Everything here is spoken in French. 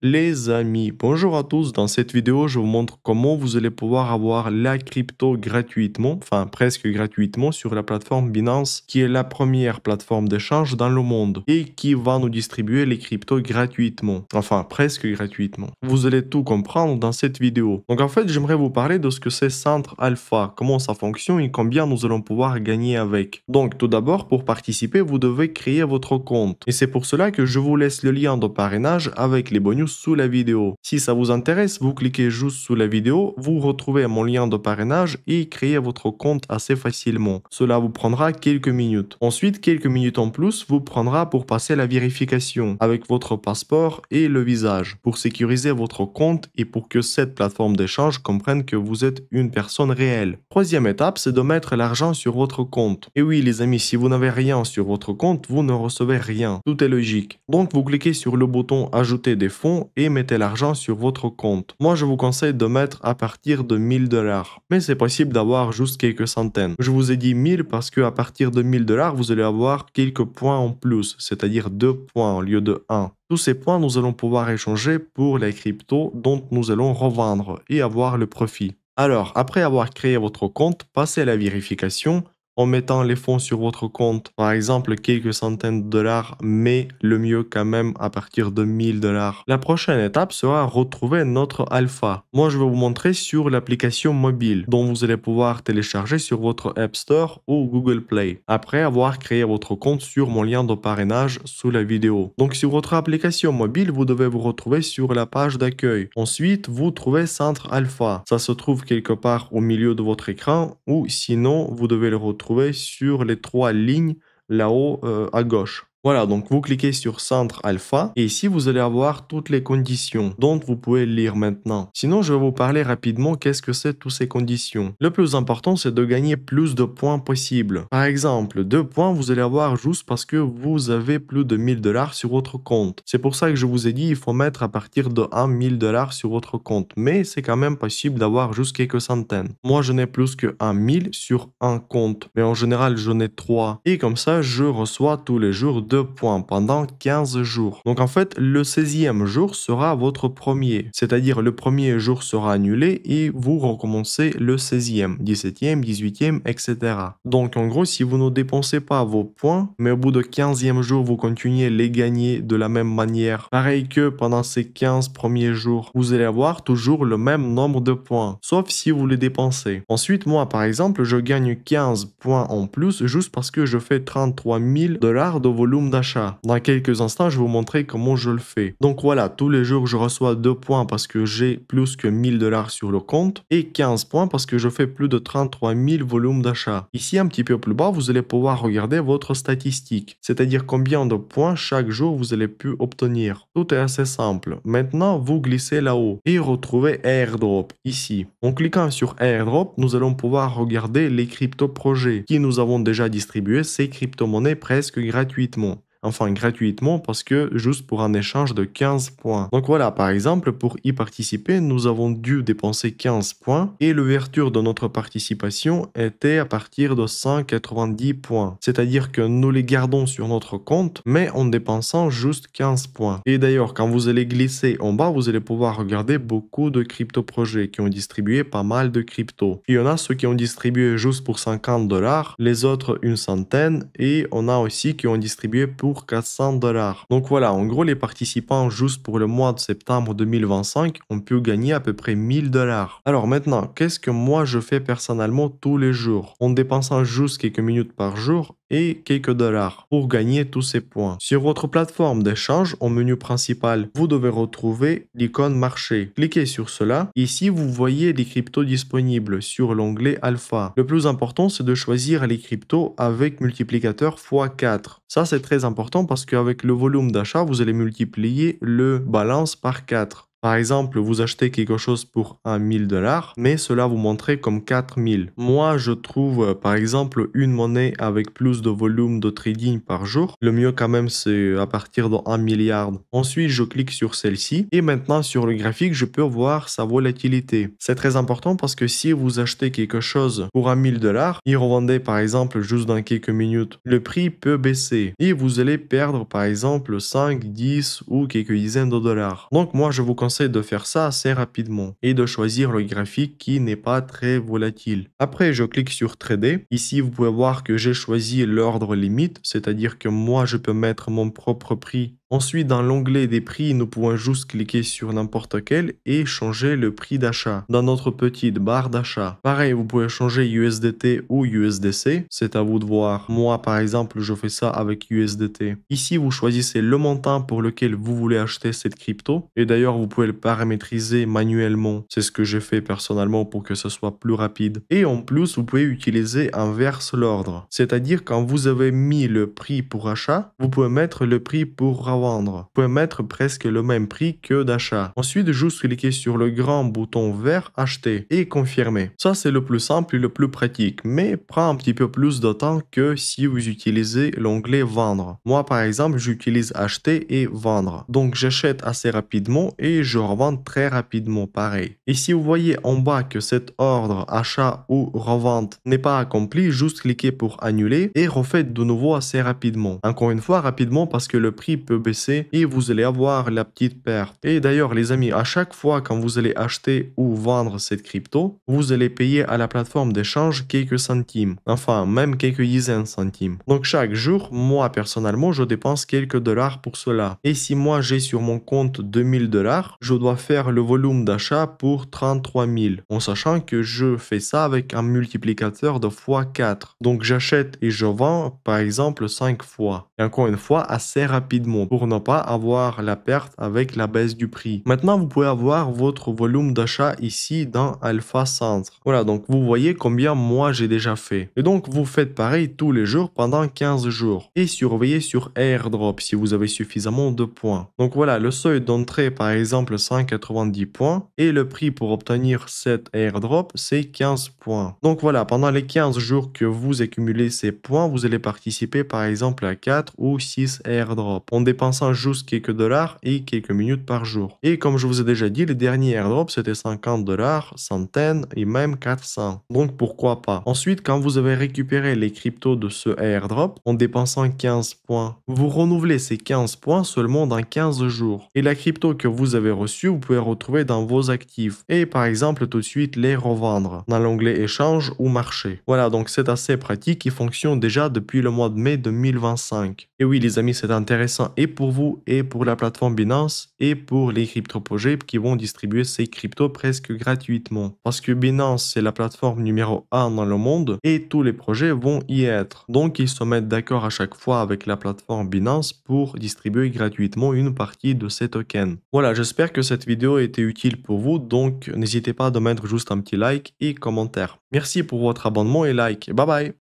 Les amis, bonjour à tous. Dans cette vidéo, je vous montre comment vous allez pouvoir avoir la crypto gratuitement, enfin presque gratuitement sur la plateforme Binance, qui est la première plateforme d'échange dans le monde et qui va nous distribuer les cryptos gratuitement, enfin presque gratuitement. Vous allez tout comprendre dans cette vidéo. Donc en fait, j'aimerais vous parler de ce que c'est Centre Alpha, comment ça fonctionne et combien nous allons pouvoir gagner avec. Donc tout d'abord, pour participer, vous devez créer votre compte. Et c'est pour cela que je vous laisse le lien de parrainage avec les bonus sous la vidéo. Si ça vous intéresse, vous cliquez juste sous la vidéo, vous retrouvez mon lien de parrainage et créez votre compte assez facilement. Cela vous prendra quelques minutes. Ensuite, quelques minutes en plus vous prendra pour passer la vérification avec votre passeport et le visage pour sécuriser votre compte et pour que cette plateforme d'échange comprenne que vous êtes une personne réelle. Troisième étape, c'est de mettre l'argent sur votre compte. Et oui, les amis, si vous n'avez rien sur votre compte, vous ne recevez rien. Tout est logique. Donc, vous cliquez sur le bouton Ajouter des fonds et mettez l'argent sur votre compte. Moi, je vous conseille de mettre à partir de 1000 dollars. Mais c'est possible d'avoir juste quelques centaines. Je vous ai dit 1000 parce que à partir de 1000 dollars, vous allez avoir quelques points en plus, c'est-à-dire 2 points au lieu de 1. Tous ces points, nous allons pouvoir échanger pour les cryptos dont nous allons revendre et avoir le profit. Alors, après avoir créé votre compte, passez à la vérification en mettant les fonds sur votre compte, par exemple quelques centaines de dollars, mais le mieux quand même à partir de 1000 dollars. La prochaine étape sera retrouver notre alpha. Moi, je vais vous montrer sur l'application mobile dont vous allez pouvoir télécharger sur votre App Store ou Google Play, après avoir créé votre compte sur mon lien de parrainage sous la vidéo. Donc sur votre application mobile, vous devez vous retrouver sur la page d'accueil. Ensuite, vous trouvez Centre Alpha. Ça se trouve quelque part au milieu de votre écran ou sinon, vous devez le retrouver sur les 3 lignes là-haut à gauche. Voilà, donc vous cliquez sur Centre Alpha et ici vous allez avoir toutes les conditions dont vous pouvez lire maintenant. Sinon, je vais vous parler rapidement qu'est-ce que c'est toutes ces conditions. Le plus important, c'est de gagner plus de points possible. Par exemple, 2 points, vous allez avoir juste parce que vous avez plus de 1000 dollars sur votre compte. C'est pour ça que je vous ai dit, il faut mettre à partir de 1000 dollars sur votre compte. Mais c'est quand même possible d'avoir juste quelques centaines. Moi, je n'ai plus que 1000 sur un compte. Mais en général, j'en ai 3. Et comme ça, je reçois tous les jours 2 points pendant 15 jours. Donc en fait, le 16e jour sera votre premier. C'est-à-dire le premier jour sera annulé et vous recommencez le 16e, 17e, 18e, etc. Donc en gros, si vous ne dépensez pas vos points, mais au bout de 15e jour, vous continuez les gagner de la même manière, pareil que pendant ces 15 premiers jours, vous allez avoir toujours le même nombre de points, sauf si vous les dépensez. Ensuite, moi par exemple, je gagne 15 points en plus juste parce que je fais 33 000 dollars de volume d'achat. Dans quelques instants, je vais vous montrer comment je le fais. Donc voilà, tous les jours, je reçois 2 points parce que j'ai plus que 1000 dollars sur le compte et 15 points parce que je fais plus de 33 000 volumes d'achat. Ici, un petit peu plus bas, vous allez pouvoir regarder votre statistique, c'est-à-dire combien de points chaque jour vous allez pu obtenir. Tout est assez simple. Maintenant, vous glissez là-haut et retrouvez Airdrop ici. En cliquant sur Airdrop, nous allons pouvoir regarder les crypto-projets qui nous avons déjà distribué ces crypto-monnaies presque gratuitement. Enfin, gratuitement parce que juste pour un échange de 15 points. Donc voilà, par exemple, pour y participer, nous avons dû dépenser 15 points et l'ouverture de notre participation était à partir de 190 points. C'est-à-dire que nous les gardons sur notre compte, mais en dépensant juste 15 points. Et d'ailleurs, quand vous allez glisser en bas, vous allez pouvoir regarder beaucoup de crypto-projets qui ont distribué pas mal de crypto. Il y en a ceux qui ont distribué juste pour 50 dollars, les autres une centaine, et on a aussi qui ont distribué pour 400 dollars. Donc voilà, en gros, les participants juste pour le mois de septembre 2025 ont pu gagner à peu près 1000 dollars. Alors maintenant, qu'est-ce que moi je fais personnellement tous les jours en dépensant juste quelques minutes par jour et quelques dollars pour gagner tous ces points. Sur votre plateforme d'échange, au menu principal, vous devez retrouver l'icône marché. Cliquez sur cela. Ici, vous voyez les cryptos disponibles sur l'onglet Alpha. Le plus important, c'est de choisir les cryptos avec multiplicateur x4. Ça, c'est très important parce qu'avec le volume d'achat, vous allez multiplier le balance par 4. Par exemple, vous achetez quelque chose pour 1 000 $, mais cela vous montrait comme 4 000. Moi, je trouve, par exemple, une monnaie avec plus de volume de trading par jour. Le mieux quand même, c'est à partir de 1 milliard. Ensuite, je clique sur celle-ci et maintenant sur le graphique, je peux voir sa volatilité. C'est très important parce que si vous achetez quelque chose pour 1 000 $, et revendez par exemple juste dans quelques minutes, le prix peut baisser et vous allez perdre par exemple 5, 10 ou quelques dizaines de dollars. Donc moi, je vous conseille de faire ça assez rapidement et de choisir le graphique qui n'est pas très volatile. Après, je clique sur Trader. Ici, vous pouvez voir que j'ai choisi l'ordre limite, c'est-à-dire que moi, je peux mettre mon propre prix. Ensuite, dans l'onglet des prix, nous pouvons juste cliquer sur n'importe quel et changer le prix d'achat dans notre petite barre d'achat. Pareil, vous pouvez changer USDT ou USDC, c'est à vous de voir. Moi, par exemple, je fais ça avec USDT. Ici, vous choisissez le montant pour lequel vous voulez acheter cette crypto et d'ailleurs, vous pouvez le paramétriser manuellement. C'est ce que j'ai fait personnellement pour que ce soit plus rapide. Et en plus, vous pouvez utiliser inverse l'ordre, c'est-à-dire quand vous avez mis le prix pour achat, vous pouvez mettre le prix pour revendre. Vous pouvez mettre presque le même prix que d'achat. Ensuite, juste cliquez sur le grand bouton vert acheter et confirmer. Ça, c'est le plus simple et le plus pratique, mais prend un petit peu plus de temps que si vous utilisez l'onglet vendre. Moi, par exemple, j'utilise acheter et vendre. Donc, j'achète assez rapidement et je revends très rapidement, pareil. Et si vous voyez en bas que cet ordre achat ou revente n'est pas accompli, juste cliquez pour annuler et refaites de nouveau assez rapidement. Encore une fois, rapidement parce que le prix peut baisser et vous allez avoir la petite perte. Et d'ailleurs, les amis, à chaque fois quand vous allez acheter ou vendre cette crypto, vous allez payer à la plateforme d'échange quelques centimes. Enfin, même quelques dizaines de centimes. Donc chaque jour, moi personnellement, je dépense quelques dollars pour cela. Et si moi j'ai sur mon compte 2 000 $, je dois faire le volume d'achat pour 33 000, en sachant que je fais ça avec un multiplicateur de x4. Donc j'achète et je vends par exemple 5 fois. Et encore une fois, assez rapidement pour ne pas avoir la perte avec la baisse du prix. Maintenant, vous pouvez avoir votre volume d'achat ici dans Alpha Centre. Voilà, donc vous voyez combien moi j'ai déjà fait. Et donc, vous faites pareil tous les jours pendant 15 jours. Et surveillez sur airdrop si vous avez suffisamment de points. Donc voilà, le seuil d'entrée par exemple 190 points et le prix pour obtenir cet airdrop c'est 15 points. Donc voilà, pendant les 15 jours que vous accumulez ces points, vous allez participer par exemple à 4 ou 6 airdrops en dépensant juste quelques dollars et quelques minutes par jour. Et comme je vous ai déjà dit, le dernier airdrop c'était 50 dollars, centaines et même 400. Donc pourquoi pas. Ensuite, quand vous avez récupéré les cryptos de ce airdrop en dépensant 15 points, vous renouvelez ces 15 points seulement dans 15 jours. Et la crypto que vous avez reçue, vous pouvez retrouver dans vos actifs et par exemple tout de suite les revendre dans l'onglet échange ou marché. Voilà, donc c'est assez pratique et fonctionne déjà depuis le mois de mai 2025. Et oui les amis, c'est intéressant et pour vous et pour la plateforme Binance et pour les crypto-projets qui vont distribuer ces cryptos presque gratuitement. Parce que Binance, c'est la plateforme numéro 1 dans le monde et tous les projets vont y être. Donc, ils se mettent d'accord à chaque fois avec la plateforme Binance pour distribuer gratuitement une partie de ces tokens. Voilà, j'espère que cette vidéo a été utile pour vous, donc n'hésitez pas à mettre juste un petit like et commentaire. Merci pour votre abonnement et like. Bye bye!